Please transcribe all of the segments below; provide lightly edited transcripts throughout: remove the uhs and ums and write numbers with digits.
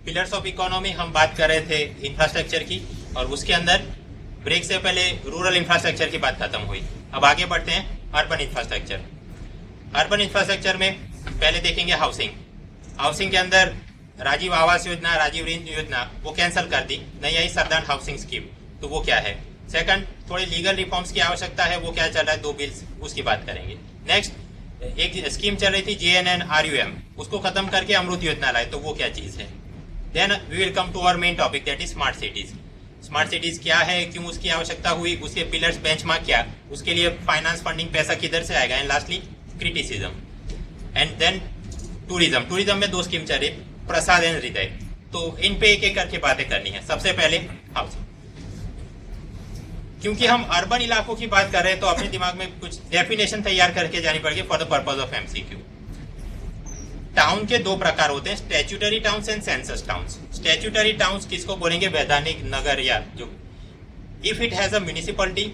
Pillars of economy हम बात कर रहे थे इंफ्रास्ट्रक्चर की, और उसके अंदर ब्रेक से पहले रूरल इंफ्रास्ट्रक्चर की बात खत्म हुई। अब आगे बढ़ते हैं अर्बन इंफ्रास्ट्रक्चर। अर्बन इंफ्रास्ट्रक्चर में पहले देखेंगे हाउसिंग। हाउसिंग के अंदर राजीव आवास योजना, राजीव ऋण योजना वो कैंसिल कर दी, नहीं आई सरदार हाउसिंग स्कीम, तो वो क्या है। सेकंड, थोड़े लीगल रिफॉर्म्स की आवश्यकता है, वो क्या चल रहा है, 2 बिल्स, उसकी बात करेंगे। नेक्स्ट, एक स्कीम चल रही थी JNNRUM, उसको खत्म करके अमृत योजना लाए, तो वो क्या चीज है। Then we will come to our main topic, that is smart cities. Smart cities क्या है, क्यों उसकी आवश्यकता हुई, उसके पिलर्स, बेंचमार्क क्या, उसके लिए फाइनेंस फंडिंग पैसा किधर से आएगा, and lastly criticism. And then tourism. Tourism में 2 स्कीम चल रही, प्रसाद एंड हृदय, तो इन पे एक एक करके बातें करनी है। सबसे पहले हाउसिंग। क्योंकि हम अर्बन इलाकों की बात कर रहे हैं तो अपने दिमाग में कुछ डेफिनेशन तैयार करके जानी पड़ेगी for the purpose of MCQ। Town के 2 प्रकार होते हैं, statutory towns and census towns. Statutory towns किसको बोलेंगे, वैधानिक नगर, या जो if it has a municipality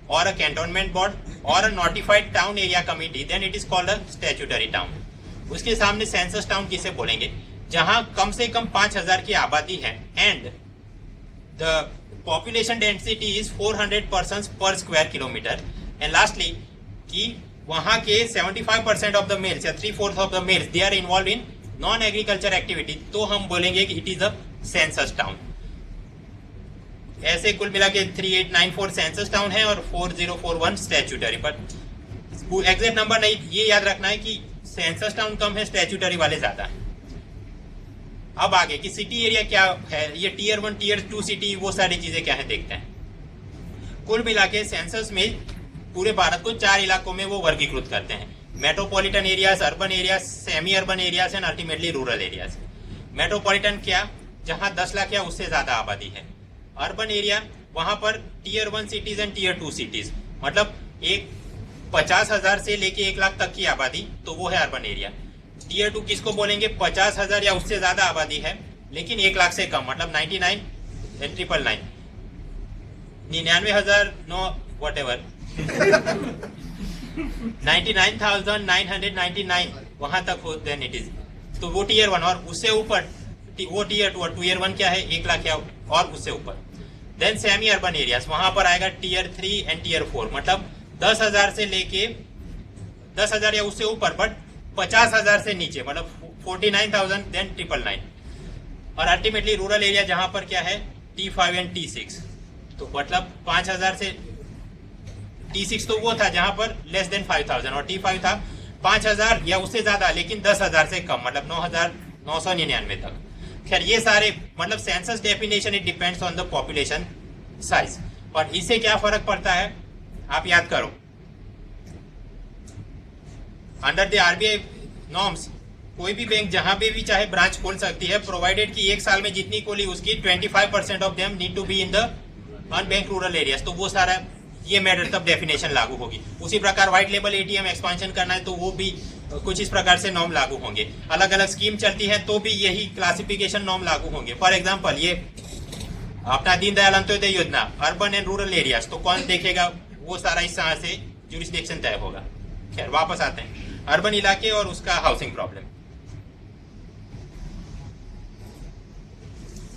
और अ कैंटोनमेंट बोर्ड और a notified town area committee, then it is called a statutory town. उसके सामने सेंसस टाउन किसे बोलेंगे, जहां कम से कम 5000 की आबादी है and the population density is 400 persons per square kilometer, and lastly कि वहां के 75% of the males या 3/4 of the males they are involved in non agriculture activity, तो हम बोलेंगे कि it is a census town। ऐसे कुल मिला के 3894 सेंसस टाउन है और 4041 स्टैट्यूटरी, पर एग्जैक्ट नंबर नहीं, ये याद रखना है कि सेंसस टाउन कम है, स्टैट्यूटरी वाले ज्यादा है। अब आगे कि सिटी एरिया क्या है, ये टियर 1 टियर 2 सिटी, वो सारी चीजें क्या है देखते हैं। कुल मिला के सेंसस में पूरे भारत को 4 इलाकों में वो वर्गीकृत करते हैं, metropolitan areas, urban areas, semi urban areas and ultimately rural areas. Metropolitan क्या, जहां 10 लाख या उससे ज्यादा आबादी है। अर्बन एरिया, वहां पर tier 1 cities and tier 2 cities, मतलब एक 50,000 से लेके 1 लाख तक की आबादी, तो वो है अर्बन एरिया। टियर 2 किसको बोलेंगे, 50,000 या उससे ज्यादा आबादी है लेकिन 1 लाख से कम, मतलब 99 999 99,009 वट एवर 99,999 वहां तक हो, देन इट इज, तो वो टियर 1। और उससे ऊपर वो टियर 2, और टियर 1 क्या है, 1 लाख या और उससे ऊपर। देन सेमी अर्बन एरियाज, वहां पर आएगा टियर 3 एंड टियर 4, मतलब 10,000 से लेके 10,000 या उससे ऊपर, बट 50,000 से नीचे, मतलब 49,000 देन 999। और अल्टीमेटली रूरल एरिया जहां पर क्या है, T5 एंड T6, तो मतलब 5,000 से T6 तो वो था जहां पर लेस देन 5,000, और T5 था 5,000 या उससे ज्यादा लेकिन 10,000 से कम, मतलब 9,999 तक। खैर ये सारे मतलब census definition, it depends on the population size. और इससे क्या फर्क पड़ता है आप याद करो, अंडर द RBI नॉर्म्स कोई भी बैंक जहां पे भी चाहे ब्रांच खोल सकती है, प्रोवाइडेड कि 1 साल में जितनी खोली उसकी 25% of them need to be in the unbanked rural areas, तो वो सारा ये मैटर तब डेफिनेशन लागू होगी। उसी प्रकार व्हाइट लेवल ATM एक्सपांशन करना है तो वो भी कुछ इस प्रकार से नॉर्म लागू होंगे। अलग अलग स्कीम चलती है तो भी यही क्लासिफिकेशन नॉर्म लागू होंगे। फॉर एग्जाम्पल ये अपना दीनदयाल अंत्योदय योजना, अर्बन एंड रूरल एरियाज, तो कौन देखेगा, वो सारा इस तरह से ज्यूरिसडिक्शन तय होगा। खैर वापस आते हैं अर्बन इलाके और उसका हाउसिंग प्रॉब्लम।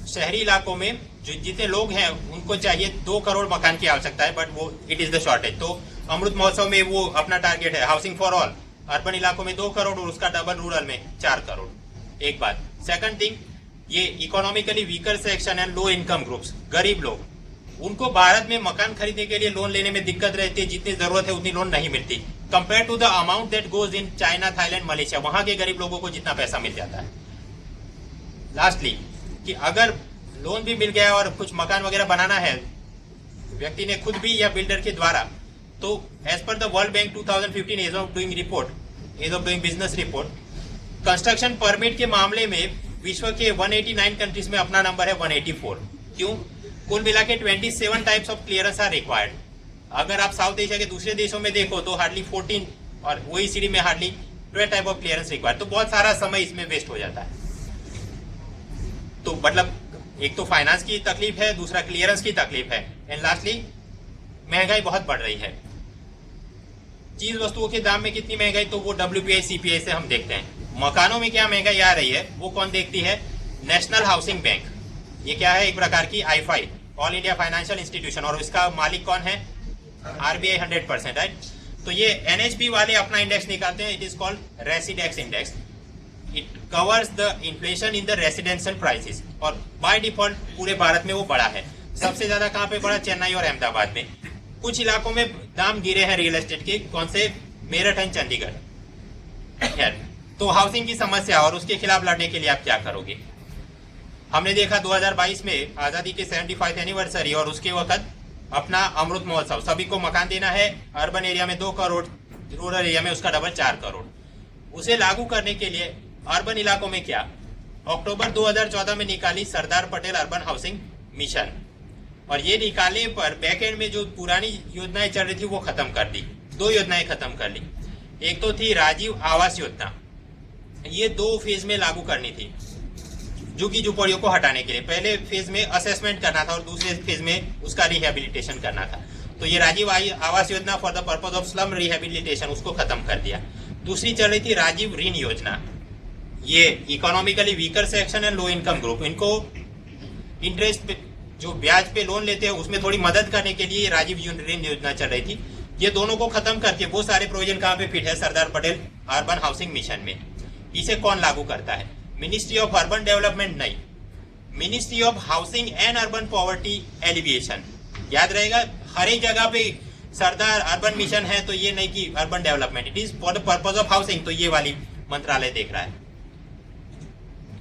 शहरी इलाकों में जो जितने लोग हैं उनको चाहिए 2 करोड़ मकान की आवश्यकता है, बट वो इट इज द शॉर्टेज। तो अमृत महोत्सव में वो अपना टारगेट है हाउसिंग फॉर ऑल, अर्बन इलाकों में 2 करोड़ और उसका डबल रूरल में 4 करोड़। एक बात। सेकंड थिंग, ये economically weaker section and low income groups, गरीब लोग, उनको भारत में मकान खरीदने के लिए लोन लेने में दिक्कत रहती है, जितनी जरूरत है उतनी लोन नहीं मिलती compare to the amount that goes in China, Thailand, Malaysia, वहां के गरीब लोगों को जितना पैसा मिल जाता है। लास्टली कि अगर लोन भी मिल गया और कुछ मकान वगैरह बनाना है व्यक्ति ने खुद भी या बिल्डर के द्वारा, तो as per the World Bank 2015 ease of doing business report, construction permit के मामले में विश्व के 189 कंट्रीज में अपना नंबर है 184। क्यों? कुल मिला के 27 types of clearance are required. अगर आप साउथ एशिया के दूसरे देशों में देखो तो हार्डली 14 और OECD में hardly 12 type of clearance required, तो बहुत सारा समय इसमें वेस्ट हो जाता है। तो मतलब एक तो फाइनेंस की तकलीफ है, दूसरा क्लियरेंस की तकलीफ है, एंड लास्टली महंगाई बहुत बढ़ रही है। चीज वस्तुओं के दाम में कितनी महंगाई, तो वो WPI CPI से हम देखते हैं। मकानों में क्या महंगाई आ रही है वो कौन देखती है, नेशनल हाउसिंग बैंक, ये क्या है, एक प्रकार की आई ऑल इंडिया फाइनेंशियल इंस्टीट्यूशन, और इसका मालिक कौन है, आरबीआई 100%, राइट। तो ये एनएचबी वाले अपना इंडेक्स निकालते हैं, it is called Residex index. It covers the inflation in the residential prices, और बाय डिफॉल्ट पूरे भारत में वो बड़ा है। सबसे ज्यादा कहाँ पे बड़ा, चेन्नई और अहमदाबाद में। कुछ इलाकों में दाम गिरे हैं रियल एस्टेट के, कौन से, मेरठ एंड चंडीगढ़। खैर, तो हाउसिंग की समस्या और उसके खिलाफ लड़ने के लिए आप क्या करोगे। हमने देखा 2022 में आजादी के 75th एनिवर्सरी और उसके वक्त अपना अमृत महोत्सव, सभी को मकान देना है, अर्बन एरिया में 2 करोड़, रूरल एरिया में उसका डबल 4 करोड़। उसे लागू करने के लिए अर्बन इलाकों में क्या, अक्टूबर 2014 में निकाली सरदार पटेल अर्बन हाउसिंग मिशन, और ये निकालने पर बैकएंड में जो पुरानी योजनाएं चल रही थी वो खत्म कर दी। 2 योजनाएं खत्म कर ली। एक तो थी राजीव आवास योजना, ये 2 फेज में लागू करनी थी झुग्गी झुपड़ियों को हटाने के लिए। पहले फेज में असेसमेंट करना था और दूसरे फेज में उसका रिहेबिलिटेशन करना था। तो ये Rajiv Awas Yojana for the purpose of slum rehabilitation, उसको खत्म कर दिया। दूसरी चल रही थी राजीव ऋण योजना, ये economically weaker section and low income group, इनको इंटरेस्ट पे, जो ब्याज पे लोन लेते हैं उसमें थोड़ी मदद करने के लिए राजीव ऋण योजना चल रही थी। ये दोनों को खत्म करके वो सारे प्रोविजन कहाँ पे फिट है, Sardar Patel urban housing mission में। इसे कौन लागू करता है, मिनिस्ट्री ऑफ अर्बन डेवलपमेंट नहीं, ministry of housing and urban poverty alleviation. याद रहेगा, हर एक जगह पे सरदार अर्बन मिशन है तो ये नहीं कि urban development, it is for the purpose of housing, तो ये वाली मंत्रालय देख रहा है।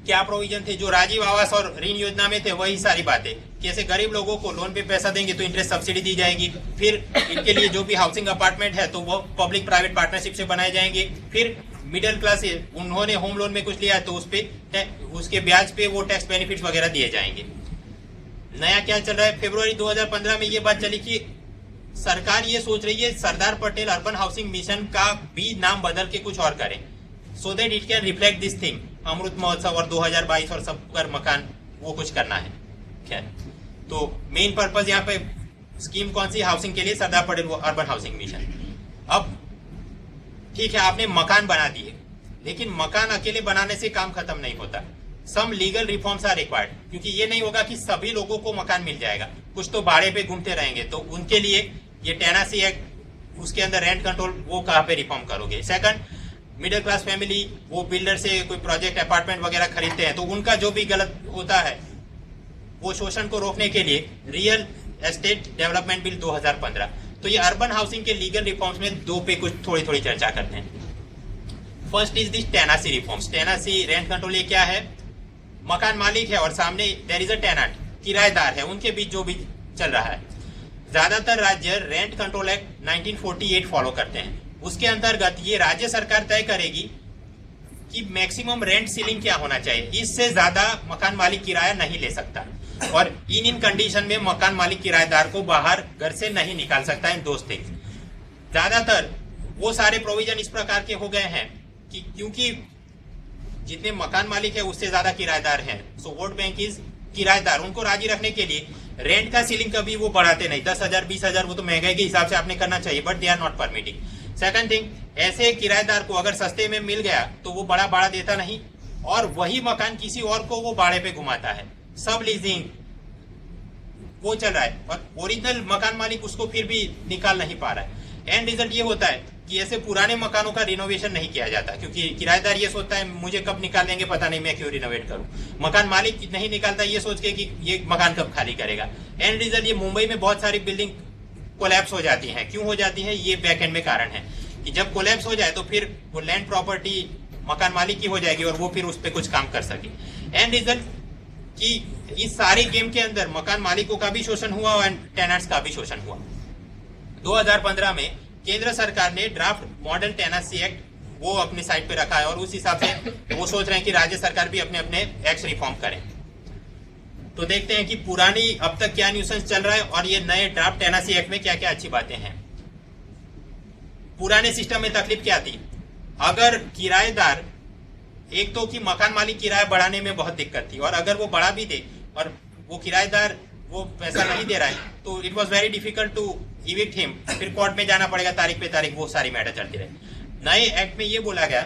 क्या प्रोविजन थे जो राजीव आवास और ऋण योजना में थे, वही सारी बातें। कैसे गरीब लोगों को लोन पे पैसा देंगे तो इंटरेस्ट सब्सिडी दी जाएगी, फिर इनके लिए जो भी हाउसिंग अपार्टमेंट है तो वो पब्लिक प्राइवेट पार्टनरशिप से बनाए जाएंगे। फिर मिडिल क्लास उन्होंने होम लोन में कुछ लिया है तो उस पे उसके ब्याज पे वो टैक्स बेनिफिट्स वगैरह दिए जाएंगे। नया क्या चल रहा है, फरवरी 2015 में ये बात चली कि सरकार ये सोच रही है Sardar Patel urban housing mission का भी नाम बदल के कुछ और करें, so that it can reflect this thing, Amrit Mahotsav और 2022 और सब पर मकान वो कुछ करना है। खैर, तो मेन पर्पज यहाँ पे स्कीम कौन सी, हाउसिंग के लिए सरदार पटेल अर्बन हाउसिंग मिशन। अब ठीक है, आपने मकान बना दिए, लेकिन मकान अकेले बनाने से काम खत्म नहीं होता। Some legal reforms are required, क्योंकि ये नहीं होगा कि सभी लोगों को मकान मिल जाएगा, कुछ तो भाड़े पे घूमते रहेंगे। तो उनके लिए ये टेनेंसी एक्ट, उसके अंदर रेंट कंट्रोल, वो कहाँ पे रिफॉर्म करोगे। सेकंड, मिडिल क्लास फैमिली वो बिल्डर से कोई प्रोजेक्ट अपार्टमेंट वगैरह खरीदते हैं तो उनका जो भी गलत होता है वो शोषण को रोकने के लिए रियल एस्टेट डेवलपमेंट बिल 2015। तो ये अर्बन हाउसिंग के लीगल रिफॉर्म्स में 2 पे कुछ थोड़ी थोड़ी चर्चा करते हैं। First is this tenancy reforms. Tenancy rent control ये क्या है, मकान मालिक है और सामने देयर इज अ टेनेंट, किराएदार है, उनके बीच जो भी चल रहा है। ज्यादातर राज्य रेंट कंट्रोल एक्ट 1948 फॉलो करते हैं। उसके अंतर्गत ये राज्य सरकार तय करेगी कि मैक्सिमम रेंट सीलिंग क्या होना चाहिए, इससे ज्यादा मकान मालिक किराया नहीं ले सकता, और इन कंडीशन में मकान मालिक किराएदार को बाहर घर से नहीं निकाल सकता है। दोस्त थिंग्स ज्यादातर वो सारे प्रोविजन इस प्रकार के हो गए हैं कि क्योंकि जितने मकान मालिक है उससे ज्यादा किराएदार हैं, सो वोट बैंक इज किराएदार, उनको राजी रखने के लिए रेंट का सीलिंग कभी वो बढ़ाते नहीं। 10,000 20,000 वो तो महंगाई के हिसाब से आपने करना चाहिए, but they are not permitting. Second thing, ऐसे किराएदार को अगर सस्ते में मिल गया तो वो बड़ा भाड़ा देता नहीं, और वही मकान किसी और को वो भाड़े पे घुमाता है। सब लीजिंग वो चल रहा है, और ओरिजिनल मकान मालिक उसको फिर भी निकाल नहीं पा रहा है। एंड रिजल्ट ये होता है कि ऐसे पुराने मकानों का रिनोवेशन नहीं किया जाता, क्योंकि किराएदार ये सोचता है मुझे कब निकाल देंगे पता नहीं, मैं क्यों रिनोवेट करूं। मकान मालिक नहीं निकालता ये सोच के कि ये मकान कब खाली करेगा। एंड रिजल्ट ये मुंबई में बहुत सारी बिल्डिंग कोलैप्स हो जाती हैं। क्यों हो जाती है, ये बैकएंड में कारण है कि जब कोलैप्स हो जाए तो फिर वो लैंड प्रॉपर्टी मकान मालिक की हो जाएगी और वो फिर उस पर कुछ काम कर सके। एंड रिजल्ट कि इस सारे गेम के अंदर मकान मालिकों का भी शोषण हुआ और टेनेंट्स का भी शोषण हुआ। 2015 में केंद्र सरकार ने ड्राफ्ट मॉडल टेनेंसी एक्ट वो अपने साइड पे रखा है, और उस हिसाब से वो सोच रहे हैं कि राज्य सरकार भी अपने अपने एक्ट रिफॉर्म करें। तो देखते हैं कि पुरानी अब तक क्या न्यूसेंस चल रहा है और ये नए ड्राफ्ट टेनेंसी एक्ट में क्या क्या अच्छी बातें हैं। पुराने सिस्टम में तकलीफ क्या थी, अगर किराएदार, एक तो कि मकान मालिक किराया बढ़ाने में बहुत दिक्कत थी, और अगर वो बढ़ा भी दे और वो किराएदार वो पैसा नहीं दे रहा है तो it was very difficult to evict him, फिर कोर्ट में जाना पड़ेगा तारीख पे तारीख, वो सारी मैटर चलती रहे। नए एक्ट में ये बोला गया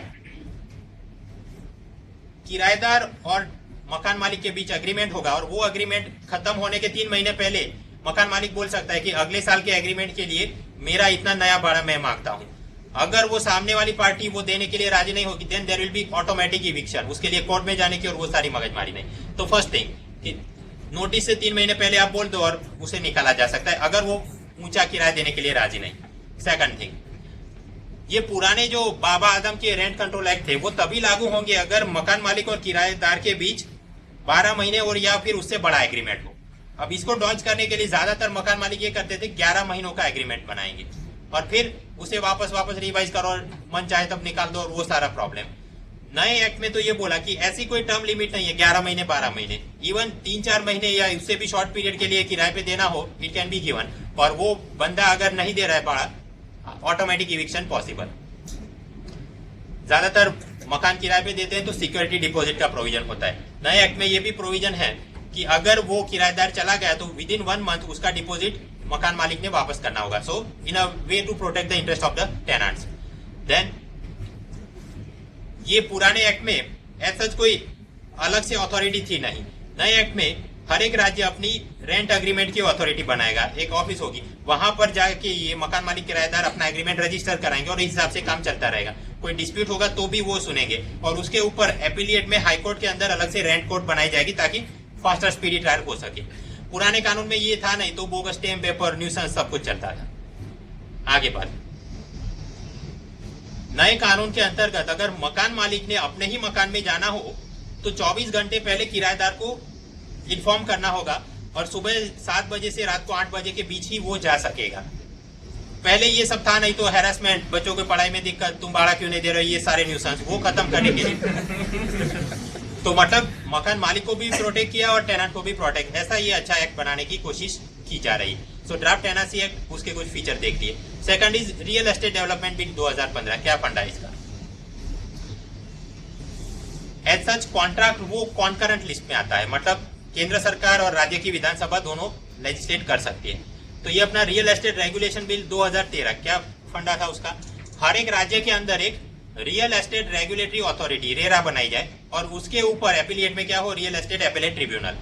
किराएदार और मकान मालिक के बीच एग्रीमेंट होगा और वो एग्रीमेंट खत्म होने के 3 महीने पहले मकान मालिक बोल सकता है कि अगले साल के एग्रीमेंट के लिए मेरा इतना नया भाड़ा मैं मांगता हूँ। अगर वो सामने वाली पार्टी वो देने के लिए राजी नहीं होगी, then there will be automatic eviction, उसके लिए कोर्ट में जाने की और वो सारी मगजमारी नहीं। तो फर्स्ट थिंग कि नोटिस से 3 महीने पहले आप बोल दो और उसे निकाला जा सकता है अगर वो ऊंचा किराया देने के लिए राजी नहीं। सेकंड थिंग, ये पुराने जो बाबा आदम के रेंट कंट्रोल एक्ट थे वो तभी लागू होंगे अगर मकान मालिक और किराएदार के बीच 12 महीने और या फिर उससे बड़ा एग्रीमेंट हो। अब इसको लॉन्च करने के लिए ज्यादातर मकान मालिक ये करते थे 11 महीनों का एग्रीमेंट बनाएंगे और फिर उसे वापस रिवाइज करो और मन चाहे तब निकाल दो और वो सारा प्रॉब्लम। नए एक्ट में तो ये बोला कि ऐसी कोई टर्म लिमिट नहीं है 11 महीने 12 महीने, इवन 3-4 महीने या उससे भी शॉर्ट पीरियड के लिए किराए पे देना हो इट कैन बी गिवन, और वो बंदा अगर नहीं दे रहा है भाड़ा ऑटोमेटिक इविक्शन पॉसिबल। ज्यादातर मकान किराए पे देते हैं तो सिक्योरिटी डिपॉजिट का प्रोविजन होता है। नए एक्ट में ये भी प्रोविजन है कि अगर वो किराएदार चला गया तो विद इन 1 मंथ उसका डिपॉजिट मकान मालिक ने वापस करना होगा, so in a way to protect the interest of the tenants. Then ये पुराने एक्ट में ऐसा कोई अलग से अथॉरिटी थी नहीं। नए एक्ट में हर एक राज्य अपनी रेंट एग्रीमेंट की अथॉरिटी बनाएगा, एक ऑफिस होगी, वहां पर जाके ये मकान मालिक किराएदार अपना एग्रीमेंट रजिस्टर कराएंगे और इस हिसाब से काम चलता रहेगा। कोई डिस्प्यूट होगा तो भी वो सुनेंगे और उसके ऊपर एपिलिएट में हाईकोर्ट के अंदर अलग से रेंट कोर्ट बनाई जाएगी ताकि फास्टर स्पीडी ट्रायल हो सके। पुराने कानून में ये था नहीं, तो बोगस स्टैम्प पेपर न्यूसेंस सब कुछ चलता था। आगे बात, नए कानून के अंतर्गत अगर मकान मालिक ने अपने ही मकान में जाना हो तो 24 घंटे पहले किराएदार को इन्फॉर्म करना होगा और सुबह 7 बजे से रात को 8 बजे के बीच ही वो जा सकेगा। पहले ये सब था नहीं, तो हैरेसमेंट, बच्चों की पढ़ाई में दिक्कत, तुम भाड़ा क्यों नहीं दे रहे हो, ये सारे न्यूसेंस वो खत्म करने के लिए तो मतलब मकान मालिक को भी प्रोटेक्ट किया और टेनेंट को भी प्रोटेक्ट, ऐसा ये अच्छा एक्ट बनाने की कोशिश की जा रही है। सो ड्राफ्ट टेनेंसी एक्ट, उसके कुछ फीचर देख लिए। Second is real estate development bill 2015। क्या फंडा है इसका? एज सच कॉन्ट्रैक्ट वो कॉन्करेंट लिस्ट में आता है, मतलब केंद्र सरकार और राज्य की विधानसभा दोनों लेजिस्लेट कर सकती है। तो ये अपना रियल एस्टेट रेगुलेशन बिल 2013, क्या फंडा था उसका? हर एक राज्य के अंदर एक real estate regulatory authority RERA बनाई जाए और उसके ऊपर एपिलिएट में क्या हो, रियल एस्टेट एपिलेट ट्रिब्यूनल।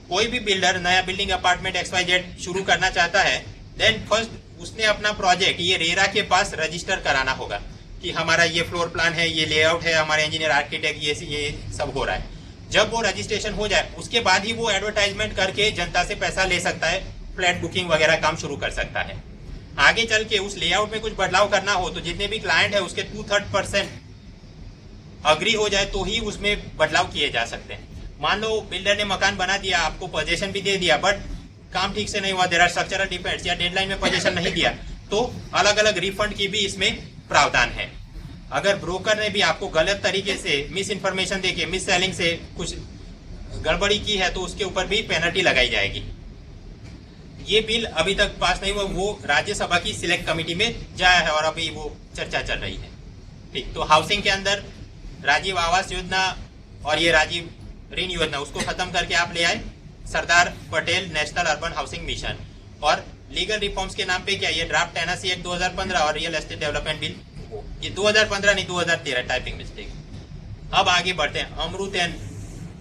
कोई भी बिल्डर नया बिल्डिंग अपार्टमेंट XYZ शुरू करना चाहता है, देन फर्स्ट उसने अपना प्रोजेक्ट ये रेरा के पास रजिस्टर कराना होगा कि हमारा ये फ्लोर प्लान है, ये लेआउट है, हमारे इंजीनियर आर्किटेक्ट ये सब हो रहा है। जब वो रजिस्ट्रेशन हो जाए उसके बाद ही वो एडवर्टाइजमेंट करके जनता से पैसा ले सकता है, फ्लैट बुकिंग वगैरह काम शुरू कर सकता है। आगे चल के उस लेआउट में कुछ बदलाव करना हो तो जितने भी क्लाइंट है उसके 2/3% अग्री हो जाए तो ही उसमें बदलाव किए जा सकते हैं। मान लो बिल्डर ने मकान बना दिया, आपको पोजीशन भी दे दिया, बट काम ठीक से नहीं हुआ, देयर आर स्ट्रक्चरल डिफेक्ट्स या डेडलाइन में पोजीशन नहीं दिया, तो अलग अलग रिफंड की भी इसमें प्रावधान है। अगर ब्रोकर ने भी आपको गलत तरीके से मिस इन्फॉर्मेशन देके मिस सेलिंग से कुछ गड़बड़ी की है तो उसके ऊपर भी पेनल्टी लगाई जाएगी। ये बिल अभी तक पास नहीं हुआ, वो राज्यसभा की सिलेक्ट कमेटी में जाया है और अभी वो चर्चा चल रही है। ठीक, तो हाउसिंग के अंदर राजीव आवास योजना और ये राजीव ऋण योजना उसको खत्म करके आप ले आए Sardar Patel national urban housing mission, और लीगल रिफॉर्म्स के नाम पे क्या, ये ड्राफ्ट टेनेंसी एक्ट 2015 और रियल एस्टेट डेवलपमेंट बिल, ये 2015 नहीं 2013, टाइपिंग मिस्टेक। अब आगे बढ़ते हैं, AMRUT and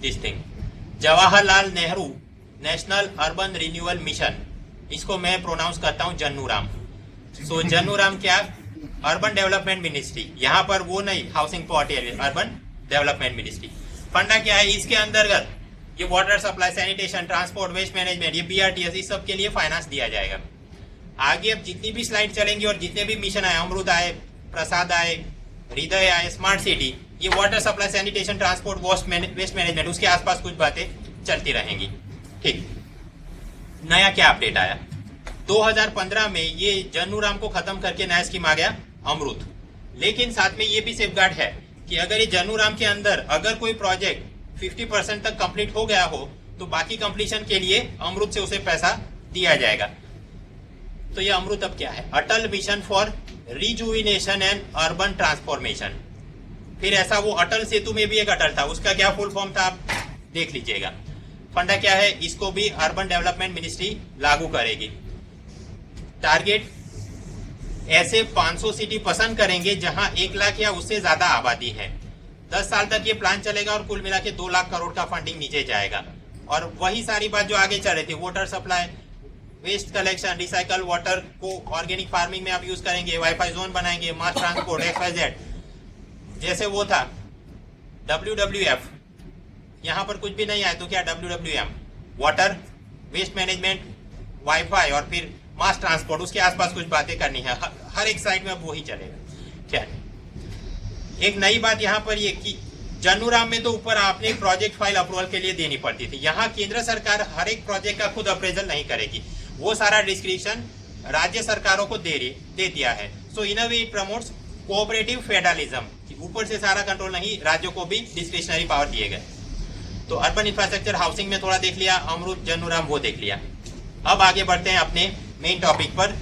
this thing, Jawaharlal Nehru national urban renewal mission, इसको मैं प्रोनाउंस करता हूँ जन्नू राम। सो जन्नू राम क्या, अर्बन डेवलपमेंट मिनिस्ट्री, यहाँ पर वो नहीं housing poverty, urban development ministry. फंडा क्या है, इसके अंतर्गत ये water supply, sanitation, transport, waste management, ये BRTS, इस सब के लिए फाइनेंस दिया जाएगा। आगे अब जितनी भी स्लाइड चलेंगी और जितने भी मिशन आए, अमृत आए, प्रसाद आए, हृदय आए, स्मार्ट सिटी, ये water supply, sanitation, transport, waste management, उसके आसपास कुछ बातें चलती रहेंगी। ठीक, नया क्या अपडेट आया, 2015 में ये जन्नू राम को खत्म करके नया स्कीम आ गया अमृत, लेकिन साथ में ये भी सेफगार्ड है कि अगर ये जन्नू राम के अंदर अगर कोई प्रोजेक्ट 50% तक कंप्लीट हो गया हो तो बाकी कंप्लीशन के लिए अमृत से उसे पैसा दिया जाएगा। तो ये अमृत अब क्या है, Atal mission for rejuvenation and urban transformation. फिर ऐसा वो अटल सेतु में भी एक अटल था, उसका क्या फुल फॉर्म था आप देख लीजिएगा। फंडा क्या है, इसको भी अर्बन डेवलपमेंट मिनिस्ट्री लागू करेगी। टारगेट ऐसे 500 सिटी पसंद करेंगे जहां 1 लाख या उससे ज्यादा आबादी है। 10 साल तक ये प्लान चलेगा और कुल मिला के 2 लाख करोड़ का फंडिंग नीचे जाएगा। और वही सारी बात जो आगे चल रही थी, water supply, waste collection, recycle water को ऑर्गेनिक फार्मिंग में आप यूज करेंगे, वाईफाई जोन बनाएंगे, मास ट्रांसपोर्ट, XYZ, जैसे वो था WWF, यहाँ पर कुछ भी नहीं आया तो क्या WWM, water, waste management, wifi और फिर मास ट्रांसपोर्ट, उसके आसपास कुछ बातें करनी है। हर एक साइड में अब वही चलेगा। क्या एक नई बात यहाँ पर ये कि जन्नूराम में तो ऊपर आपने प्रोजेक्ट फाइल अप्रूवल के लिए देनी पड़ती थी, यहाँ केंद्र सरकार हर एक प्रोजेक्ट का खुद अप्रेजल नहीं करेगी, वो सारा डिस्क्रिप्शन राज्य सरकारों को दे दिया है। So in a way it promotes cooperative federalism, ऊपर से सारा कंट्रोल नहीं, राज्यों को भी डिस्क्रिशनरी पावर दिए गए। तो अर्बन इंफ्रास्ट्रक्चर हाउसिंग में थोड़ा देख लिया, अमरूद जन्नूराम वो देख लिया। अब आगे बढ़ते हैं अपने मेन टॉपिक पर,